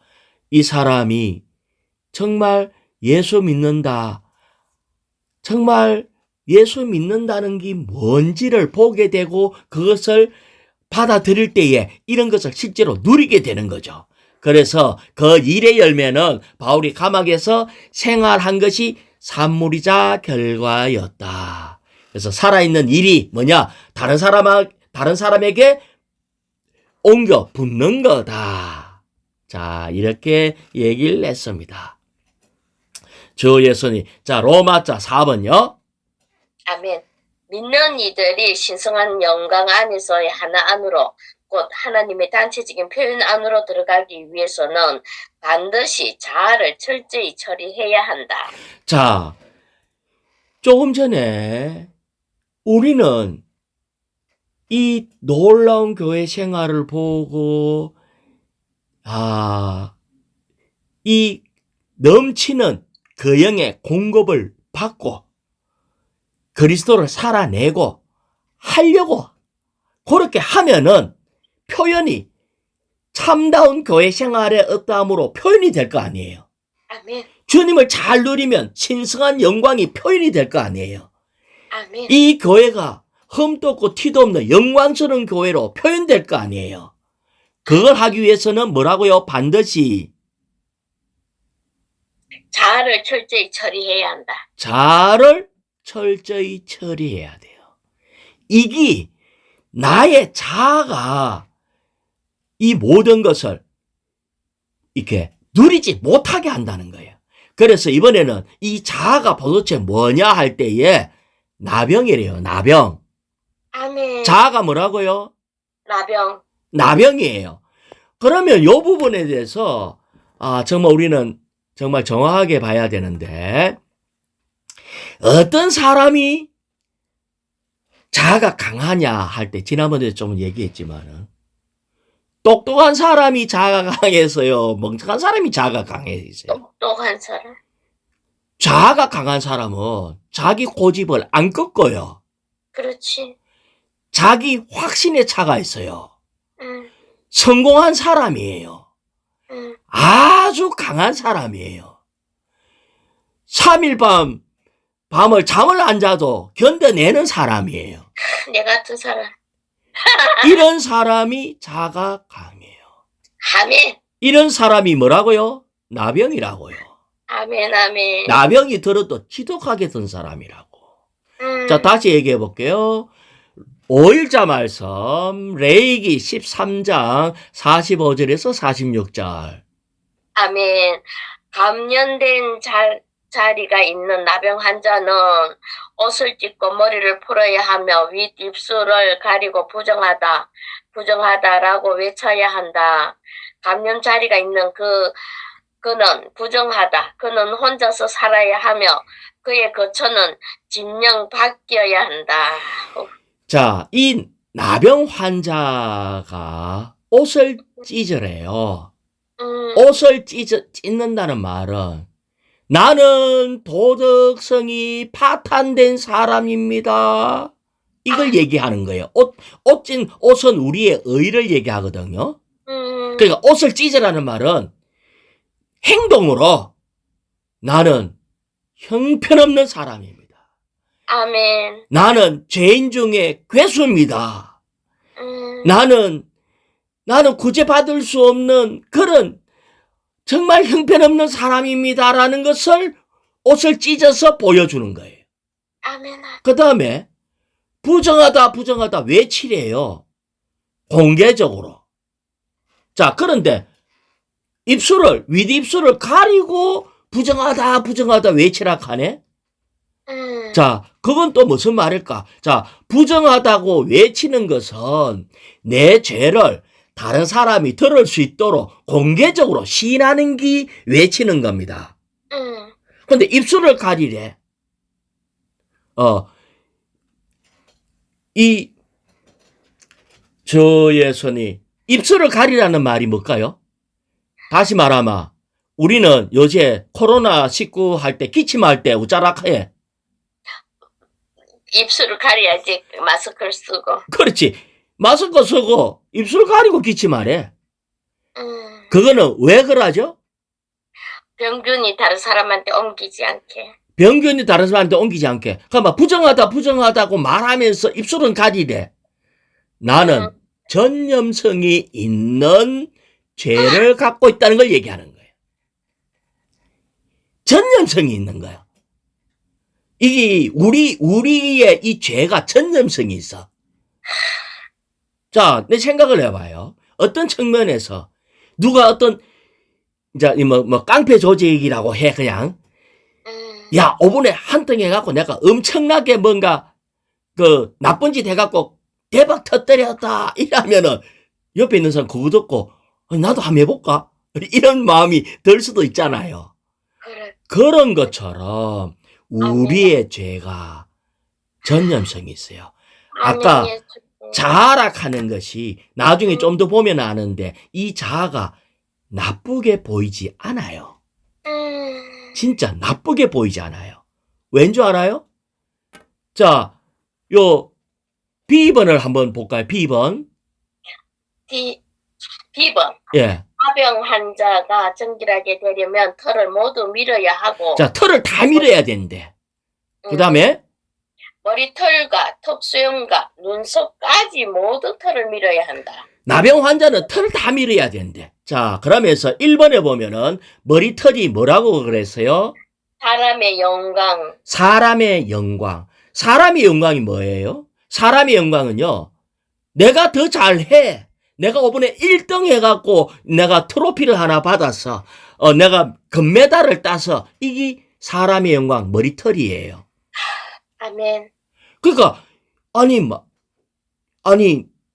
이 사람이 정말 예수 믿는다. 정말 예수 믿는다는 게 뭔지를 보게 되고 그것을 받아들일 때에 이런 것을 실제로 누리게 되는 거죠. 그래서 그 일의 열매는 바울이 감옥에서 생활한 것이 산물이자 결과였다. 그래서 살아있는 일이 뭐냐? 다른 사람에게 옮겨 붙는 거다. 자, 이렇게 얘기를 했습니다. 주 예수님. 자, 로마자 4번요. 아멘. 믿는 이들이 신성한 영광 안에서의 하나 안으로 곧 하나님의 단체적인 표현 안으로 들어가기 위해서는 반드시 자아를 철저히 처리해야 한다. 자, 조금 전에 우리는 이 놀라운 교회 생활을 보고 이 넘치는 그 영의 공급을 받고 그리스도를 살아내고 하려고 그렇게 하면은 표현이 참다운 교회 생활의 어떠함으로 표현이 될 거 아니에요. 아멘. 주님을 잘 누리면 신성한 영광이 표현이 될 거 아니에요. 아멘. 이 교회가 흠도 없고 티도 없는 영광스러운 교회로 표현될 거 아니에요. 그걸 하기 위해서는 뭐라고요? 반드시 자아를 철저히 처리해야 한다. 자아를 철저히 처리해야 돼요. 이게 나의 자아가 이 모든 것을 이렇게 누리지 못하게 한다는 거예요. 그래서 이번에는 이 자아가 도대체 뭐냐 할 때에 나병이래요. 나병. 아멘. 자아가 뭐라고요? 나병. 나병이에요. 그러면 이 부분에 대해서 정말 우리는 정말 정확하게 봐야 되는데, 어떤 사람이 자아가 강하냐 할 때, 지난번에 좀 얘기했지만은, 똑똑한 사람이 자아가 강해서요, 멍청한 사람이 자아가 강해서요. 똑똑한 사람. 자아가 강한 사람은 자기 고집을 안 꺾어요. 그렇지. 자기 확신에 차가 있어요. 응, 성공한 사람이에요. 응. 아주 강한 사람이에요. 3일 밤을 잠을 안 자도 견뎌내는 사람이에요. 내 같은 사람. 이런 사람이 자가 강해요. 아멘. 이런 사람이 뭐라고요? 나병이라고요. 아멘, 아멘. 나병이 들어도 지독하게 든 사람이라고. 음, 자, 다시 얘기해 볼게요. 5일자 말씀, 레위기 13장 45절에서 46절. 아멘. 감염된 자리가 있는 나병 환자는 옷을 찢고 머리를 풀어야 하며 윗 입술을 가리고 부정하다라고 외쳐야 한다. 감염 자리가 있는 그는 부정하다. 그는 혼자서 살아야 하며 그의 거처는 진령 바뀌어야 한다. 자, 이 나병 환자가 옷을 찢으래요. 옷을 찢는다는 말은 나는 도덕성이 파탄된 사람입니다. 이걸 얘기하는 거예요. 옷은 우리의 의를 얘기하거든요. 그러니까 옷을 찢으라는 말은 행동으로 나는 형편없는 사람입니다. 아멘. 나는 죄인 중에 괴수입니다. 나는 구제받을 수 없는 그런 정말 형편없는 사람입니다라는 것을 옷을 찢어서 보여주는 거예요. 아멘. 그 다음에 부정하다 외치래요. 공개적으로. 자, 그런데 윗입술을 가리고 부정하다 외치라 하네. 자, 그건 또 무슨 말일까? 자, 부정하다고 외치는 것은 내 죄를 다른 사람이 들을 수 있도록 공개적으로 시인하는 게 외치는 겁니다. 근데 입술을 가리래. 예수님, 입술을 가리라는 말이 뭘까요? 다시 말하면, 우리는 요새 코로나19 할 때, 기침할 때, 우짜락해. 입술을 가려야지 마스크를 쓰고. 그렇지. 마스크 쓰고, 입술 가리고 기침하래. 그거는 왜 그러죠? 병균이 다른 사람한테 옮기지 않게. 병균이 다른 사람한테 옮기지 않게. 그러면 부정하다고 말하면서 입술은 가리래. 나는 전염성이 있는 죄를 갖고 있다는 걸 얘기하는 거예요. 전염성이 있는 거야. 이게 우리의 이 죄가 전염성이 있어. 자, 내 생각을 해봐요. 어떤 측면에서 누가 이제 깡패 조직이라고 해 그냥. 야, 오븐에 한 등 해갖고 내가 엄청나게 뭔가 나쁜 짓 해갖고 대박 터뜨렸다 이러면은 옆에 있는 사람 그거 듣고 나도 한번 해볼까? 이런 마음이 들 수도 있잖아요. 그래. 그런 것처럼 우리의 죄가 전염성이 있어요. 아까 자아락하는 것이 나중에 좀 더 보면 아는데 이 자아가 나쁘게 보이지 않아요. 진짜 나쁘게 보이지 않아요. 왠 줄 알아요? 자, 요 B번을 한번 볼까요? B번. B번. 예. 나병 환자가 정결하게 되려면 털을 모두 밀어야 하고. 자, 털을 다 밀어야 되는데. 그 다음에 머리털과 턱수염과 눈썹까지 모두 털을 밀어야 한다. 나병 환자는 털을 다 밀어야 되는데. 자, 그러면서 1번에 보면은 머리털이 뭐라고 그랬어요? 사람의 영광. 사람의 영광. 사람의 영광이 뭐예요? 사람의 영광은요, 내가 더 잘해. 내가 이번에 1등 해갖고 내가 트로피를 하나 받았어. 내가 금메달을 따서 이게 사람의 영광, 머리털이에요. 아멘. 그러니까 아니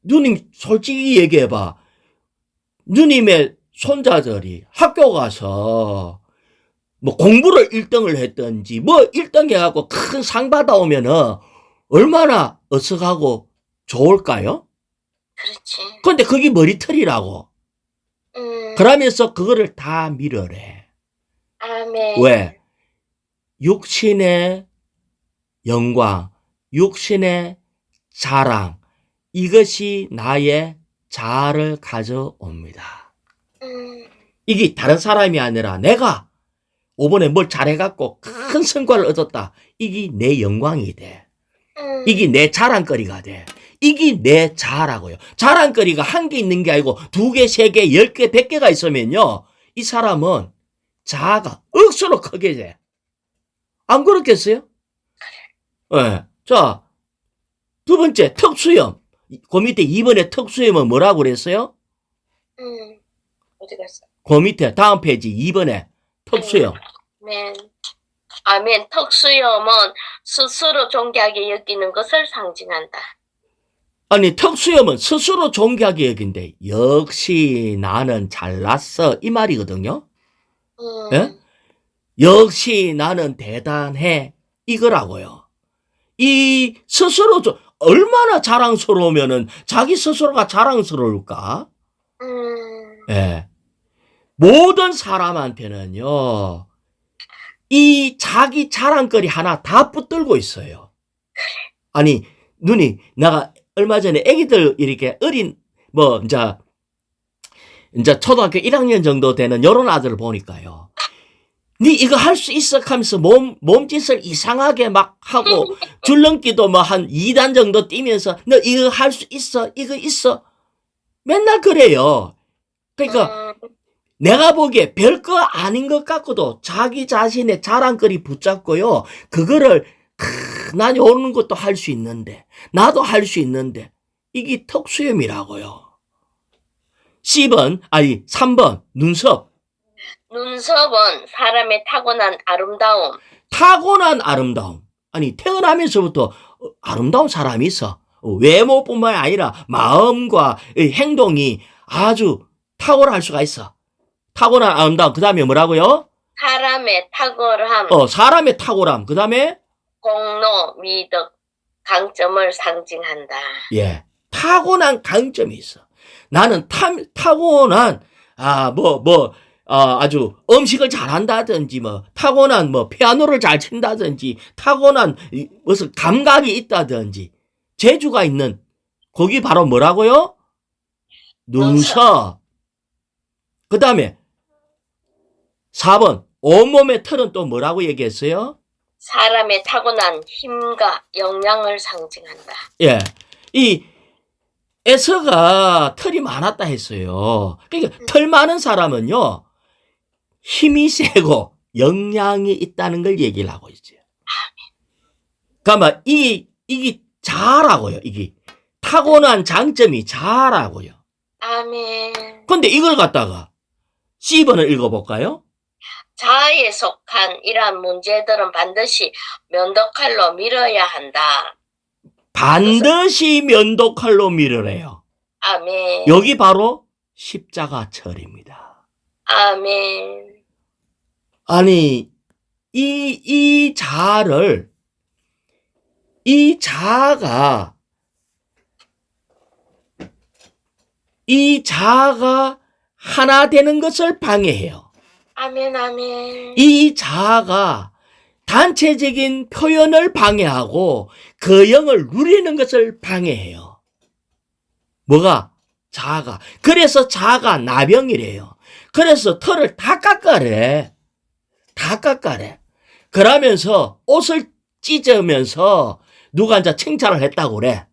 누님 솔직히 얘기해봐. 누님의 손자들이 학교 가서 뭐 공부를 1등을 했든지 뭐 1등 해갖고 큰 상 받아오면은 얼마나 어석하고 좋을까요? 그렇지. 근데 그게 머리털이라고. 음, 그러면서 그거를 다 밀어래. 아멘. 왜? 육신의 영광, 육신의 자랑, 이것이 나의 자아를 가져옵니다. 음, 이게 다른 사람이 아니라 내가 이번에 뭘 잘해갖고 큰 성과를 얻었다. 이게 내 영광이 돼. 이게 내 자랑거리가 돼. 이게 내 자아라고요. 자랑거리가 한 개 있는 게 아니고 2개, 3개, 10개, 100개가 있으면요. 이 사람은 자아가 억수로 크게 돼. 안 그렇겠어요? 네. 자, 두 번째, 턱수염. 그 밑에 2번에 턱수염은 뭐라고 그랬어요? 어디 갔어? 그 밑에 다음 페이지 2번에 턱수염. 아멘. 아멘. 턱수염은 스스로 존귀하게 여기는 것을 상징한다. 아니, 턱수염은 스스로 존귀하게 여긴데 역시 나는 잘났어 이 말이거든요. 예? 역시 나는 대단해 이거라고요. 이 스스로 얼마나 자랑스러우면은 자기 스스로가 자랑스러울까? 예. 모든 사람한테는요. 이 자기 자랑거리 하나 다 붙들고 있어요. 아니, 누니, 내가 얼마 전에 애기들 이렇게 어린, 뭐, 이제 초등학교 1학년 정도 되는 요런 아들을 보니까요. 니 이거 할 수 있어 하면서 몸짓을 이상하게 막 하고 줄넘기도 뭐 한 2단 정도 뛰면서 너 이거 할 수 있어? 이거 있어? 맨날 그래요. 그러니까 내가 보기에 별거 아닌 것 같고도 자기 자신의 자랑거리 붙잡고요. 그거를 난 요런 것도 할 수 있는데 나도 할 수 있는데 이게 턱수염이라고요. 3번 눈썹. 눈썹은 사람의 타고난 아름다움. 타고난 아름다움. 아니 태어나면서부터 아름다운 사람이 있어. 외모뿐만 아니라 마음과 행동이 아주 탁월할 수가 있어. 타고난 아름다움. 그 다음에 뭐라고요? 사람의 탁월함. 사람의 탁월함. 그 다음에 공로, 미덕, 강점을 상징한다. 예, 타고난 강점이 있어. 나는 타고난 아주 음식을 잘한다든지 타고난 피아노를 잘 친다든지 타고난 무슨 감각이 있다든지 재주가 있는 거기 바로 뭐라고요? 눈썹. 그 다음에 4번 온몸의 털은 또 뭐라고 얘기했어요? 사람의 타고난 힘과 역량을 상징한다. 예, 이 에서가 털이 많았다 했어요. 그러니까 털 많은 사람은요 힘이 세고 역량이 있다는 걸 얘기를 하고 있어요. 그러니까 이게 자아라고요. 이게 타고난 장점이 자아라고요. 아멘. 근데 이걸 갖다가 C번을 읽어볼까요? 자아에 속한 이러한 문제들은 반드시 면도칼로 밀어야 한다. 반드시 면도칼로 밀으래요. 아멘. 여기 바로 십자가철입니다. 아멘. 아니 이 자아가 하나 되는 것을 방해해요. 아멘, 아멘. 이 자아가 단체적인 표현을 방해하고 그 영을 누리는 것을 방해해요. 뭐가? 자아가. 그래서 자아가 나병이래요. 그래서 털을 다 깎아래. 다 깎아래. 그러면서 옷을 찢으면서 누가 이제 칭찬을 했다고 그래.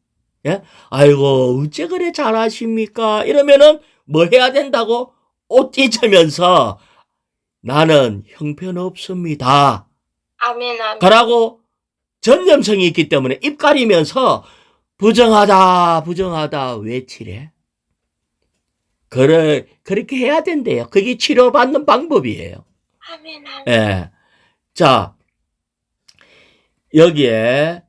예? 아이고, 어째 그래 잘하십니까? 이러면은 뭐 해야 된다고? 옷 찢으면서 나는 형편없습니다. 아멘, 아멘. 그러고 전념성이 있기 때문에 입 가리면서 부정하다 외치래. 그렇게 해야 된대요. 그게 치료받는 방법이에요. 아멘, 아멘. 예. 자, 여기에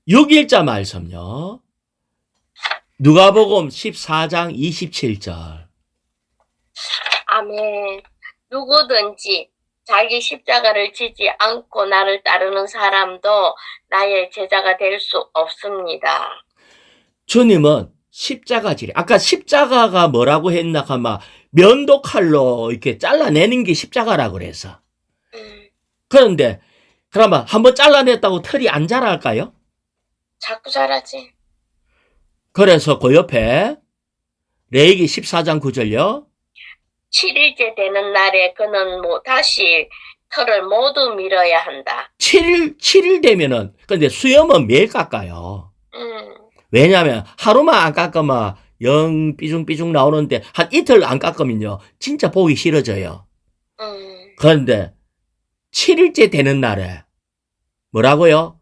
6일자 말씀요. 누가복음 14장 27절. 아멘. 누구든지 자기 십자가를 지지 않고 나를 따르는 사람도 나의 제자가 될 수 없습니다. 주님은 십자가지래. 아까 십자가가 뭐라고 했나 하면 면도칼로 이렇게 잘라내는 게 십자가라 그래서. 그런데 그러면 한번 잘라냈다고 털이 안 자랄까요? 자꾸 잘하지. 그래서 그 옆에 레위기 14장 9절요. 7일째 되는 날에 그는 다시 털을 모두 밀어야 한다. 7일 되면은, 근데 수염은 매일 깎아요. 왜냐면 하루만 안 깎으면 영 삐중삐중 나오는데 한 이틀 안 깎으면요. 진짜 보기 싫어져요. 그런데 7일째 되는 날에 뭐라고요?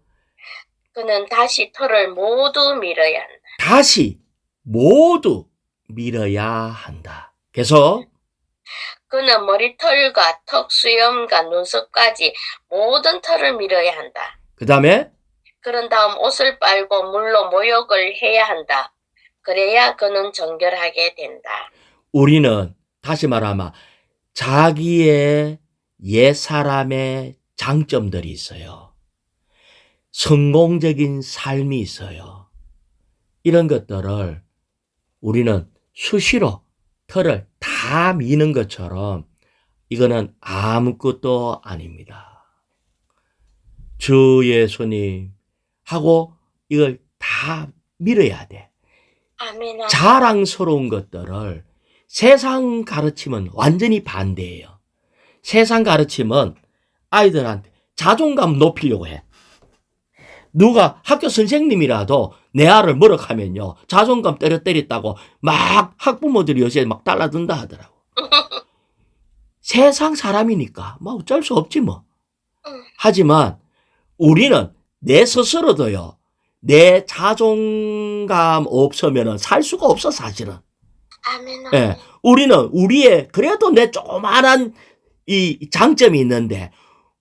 그는 다시 털을 모두 밀어야 한다. 다시 모두 밀어야 한다. 그래서 그는 머리털과 턱 수염과 눈썹까지 모든 털을 밀어야 한다. 그 다음에 그런 다음 옷을 빨고 물로 모욕을 해야 한다. 그래야 그는 정결하게 된다. 우리는 다시 말하면 자기의 옛사람의 장점들이 있어요. 성공적인 삶이 있어요. 이런 것들을 우리는 수시로 털을 다 미는 것처럼 이거는 아무것도 아닙니다. 주 예수님 하고 이걸 다 밀어야 돼. 아멘. 자랑스러운 것들을 세상 가르침은 완전히 반대예요. 세상 가르침은 아이들한테 자존감 높이려고 해. 누가 학교 선생님이라도 내 아를 뭐라 하면요. 자존감 때렸다고 막 학부모들이 요새 막 달라든다 하더라고. 세상 사람이니까 뭐 어쩔 수 없지 뭐. 하지만 우리는 내 스스로도요. 내 자존감 없으면 살 수가 없어 사실은. 아멘. 예, 우리는 우리의 그래도 내 조그만한 이 장점이 있는데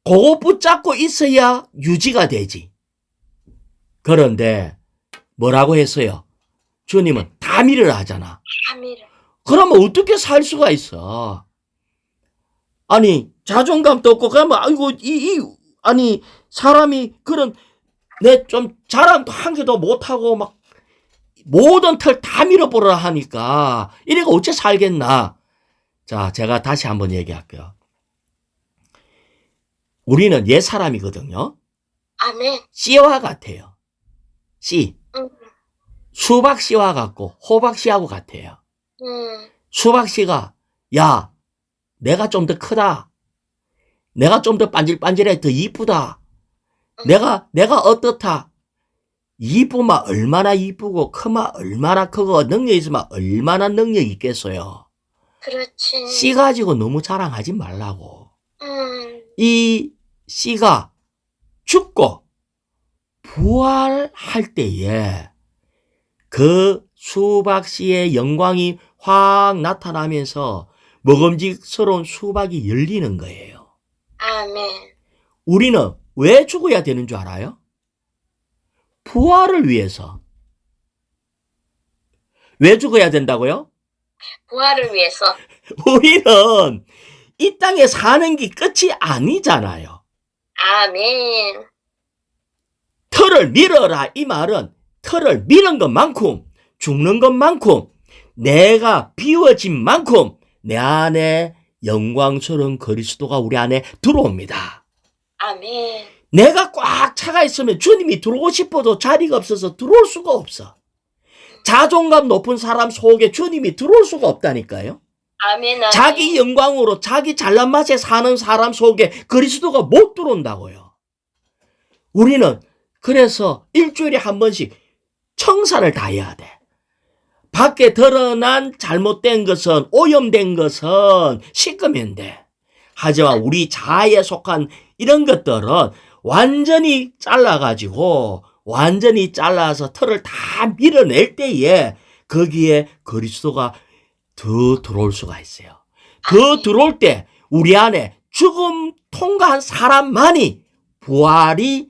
그거 붙잡고 있어야 유지가 되지. 그런데 뭐라고 했어요? 주님은 다 밀으라 하잖아. 아멘. 그러면 어떻게 살 수가 있어? 아니 자존감도 없고 그러면 아이고 아니 사람이 그런 내 좀 자랑도 한 개도 못하고 막 모든 털 다 밀어보라 하니까 이래가 어째 살겠나? 자, 제가 다시 한번 얘기할게요. 우리는 옛 사람이거든요. 아멘. 씨와 같아요. 씨. 수박 씨와 같고 호박 씨하고 같아요. 수박 씨가 야, 내가 좀 더 크다. 내가 좀 더 반질반질해 더 이쁘다. 내가 어떻다. 이쁘면 얼마나 이쁘고 크면 얼마나 크고 능력 있으면 얼마나 능력 있겠어요. 그렇지. 씨 가지고 너무 자랑하지 말라고. 이 씨가 죽고 부활할 때에 그 수박 씨의 영광이 확 나타나면서 먹음직스러운 수박이 열리는 거예요. 아멘. 우리는 왜 죽어야 되는 줄 알아요? 부활을 위해서. 왜 죽어야 된다고요? 부활을 위해서. 우리는 이 땅에 사는 게 끝이 아니잖아요. 아멘. 털을 밀어라 이 말은 털을 미는 것만큼 죽는 것만큼 내가 비워진 만큼 내 안에 영광스러운 그리스도가 우리 안에 들어옵니다. 아멘. 내가 꽉 차가 있으면 주님이 들어오고 싶어도 자리가 없어서 들어올 수가 없어. 자존감 높은 사람 속에 주님이 들어올 수가 없다니까요. 아멘. 아멘. 자기 영광으로 자기 잘난 맛에 사는 사람 속에 그리스도가 못 들어온다고요. 우리는 그래서 일주일에 한 번씩 청산을 다 해야 돼. 밖에 드러난 잘못된 것은 오염된 것은 씻으면 돼. 하지만 우리 자아에 속한 이런 것들은 완전히 잘라가지고 완전히 잘라서 털을 다 밀어낼 때에 거기에 그리스도가 더 들어올 수가 있어요. 더 들어올 때 우리 안에 죽음 통과한 사람만이 부활이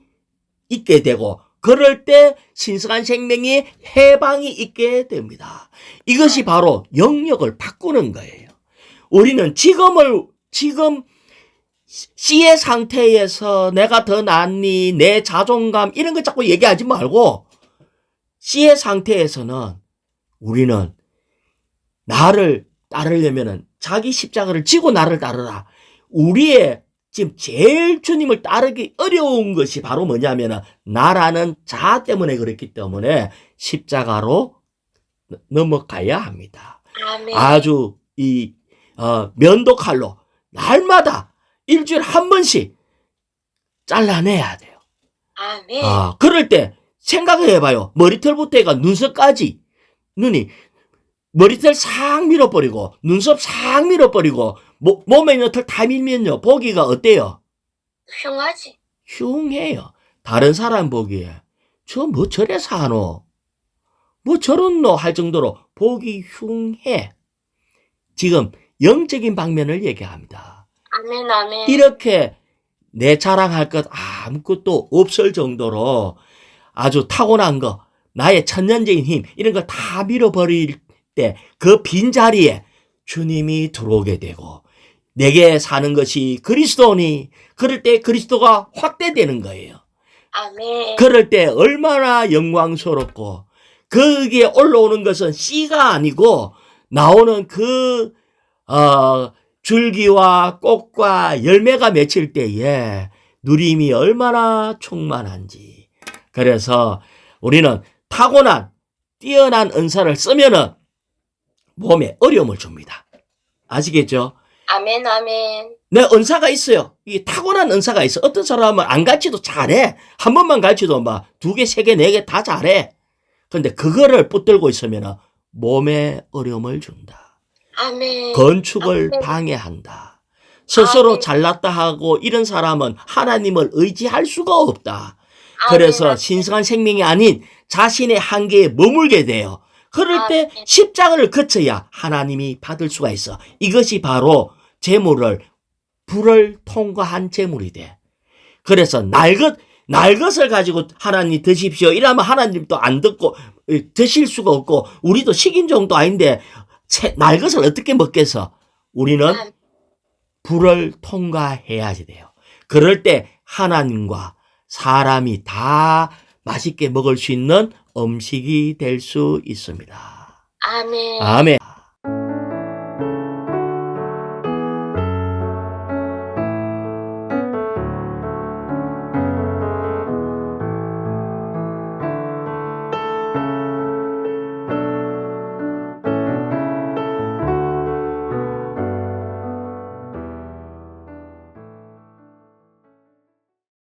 있게 되고 그럴 때 신성한 생명이 해방이 있게 됩니다. 이것이 바로 영역을 바꾸는 거예요. 우리는 지금 C의 상태에서 내가 더 낫니, 내 자존감 이런 거 자꾸 얘기하지 말고 C의 상태에서는 우리는 나를 따르려면은 자기 십자가를 지고 나를 따르라. 우리의 지금 제일 주님을 따르기 어려운 것이 바로 뭐냐면은 나라는 자 때문에 그렇기 때문에 십자가로 넘어가야 합니다. 아멘. 아주 이 면도칼로 날마다 일주일에 한 번씩 잘라내야 돼요. 아멘. 그럴 때 생각해봐요. 머리털부터 해가 눈썹까지 눈이 머리털 싹 밀어버리고 눈썹 싹 밀어버리고 몸에 있는 털 다 밀면요. 보기가 어때요? 흉하지. 흉해요. 다른 사람 보기에 저 뭐 저래 사노? 뭐 저런 노? 할 정도로 보기 흉해. 지금 영적인 방면을 얘기합니다. 아멘, 아멘. 이렇게 내 자랑할 것 아무것도 없을 정도로 아주 타고난 거, 나의 천년적인 힘 이런 거 다 밀어버릴 때 그 빈자리에 주님이 들어오게 되고 내게 사는 것이 그리스도니 그럴 때 그리스도가 확대되는 거예요. 아멘. 그럴 때 얼마나 영광스럽고 거기에 올라오는 것은 씨가 아니고 나오는 그 줄기와 꽃과 열매가 맺힐 때에 누림이 얼마나 충만한지. 그래서 우리는 타고난 뛰어난 은사를 쓰면은 몸에 어려움을 줍니다. 아시겠죠? 아멘, 아멘. 내 은사가 있어요. 이 타고난 은사가 있어. 어떤 사람은 안 가르쳐도 잘해. 한 번만 가르쳐도 막 2개, 3개, 4개 다 잘해. 근데 그거를 붙들고 있으면 몸에 어려움을 준다. 아멘. 건축을 아멘. 방해한다. 스스로 아멘. 잘났다 하고 이런 사람은 하나님을 의지할 수가 없다. 아멘. 그래서 신성한 생명이 아닌 자신의 한계에 머물게 돼요. 그럴 때 아멘. 십자가를 거쳐야 하나님이 받을 수가 있어. 이것이 바로 불을 통과한 재물이 돼. 그래서 날 것을 가지고 하나님 드십시오. 이러면 하나님도 안 듣고 드실 수가 없고 우리도 식인종도 아닌데 날 것을 어떻게 먹겠어? 우리는 불을 통과해야 돼요. 그럴 때 하나님과 사람이 다 맛있게 먹을 수 있는 음식이 될 수 있습니다. 아멘. 아멘.